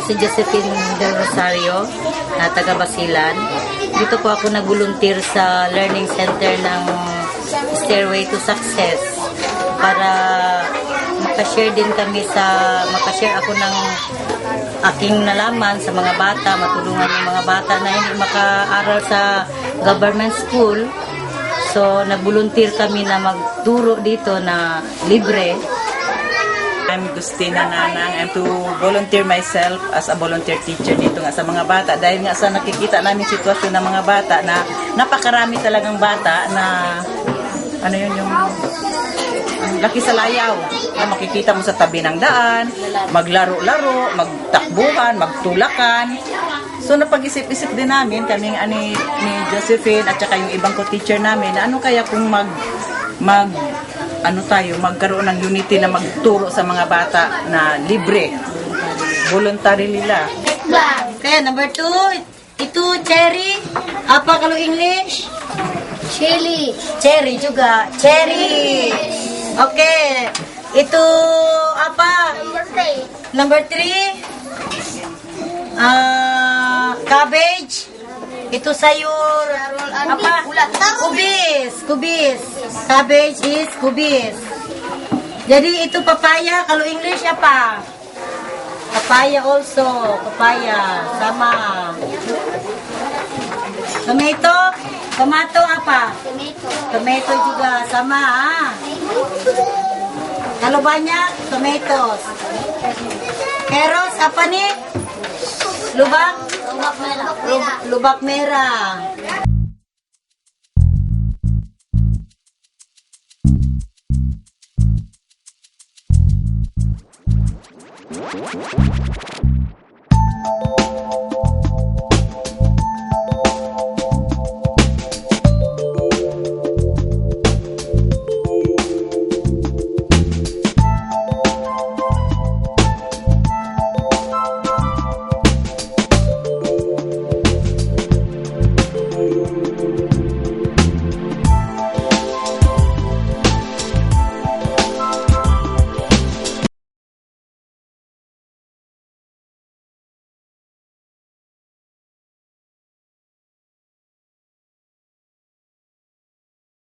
si Josephine Del Rosario, na taga Basilan. Dito po ako nag-volunteer sa Learning Center ng Stairway to Success para makashare din kami makashare ako ng aking nalaman sa mga bata, matulungan yung mga bata na hindi makaaral sa government school. So, nag-volunteer kami na magturo dito na libre. I'm Gustina Nanang. I'm to volunteer myself as a volunteer teacher dito nga sa mga bata. Dahil nga sa nakikita namin sitwasyon ng mga bata na napakarami talagang bata na ano yun yung laki sa layaw. Na makikita mo sa tabi ng daan, maglaro-laro, magtakbuhan, magtulakan. So napag-isip-isip din namin, kaming ni Josephine at saka yung ibang co-teacher namin, na ano kaya kung magkaroon ng unity na magturo sa mga bata na libre. Voluntary nila. Okay, number 2. Ito, cherry. Apa kalau English? Chili. Cherry juga. Cherry. Okay. Itu apa? Number 3. Cabbage. Itu sayur apa? Kubis. Kubis. Cabbage is kubis. Jadi itu papaya. Kalau English apa? Papaya also. Papaya. Sama. Tomato. Tomato apa? Tomato juga sama. Kalau banyak tomatoes. Carrots apa nih? Lubak? Lubak merah. Lubak merah.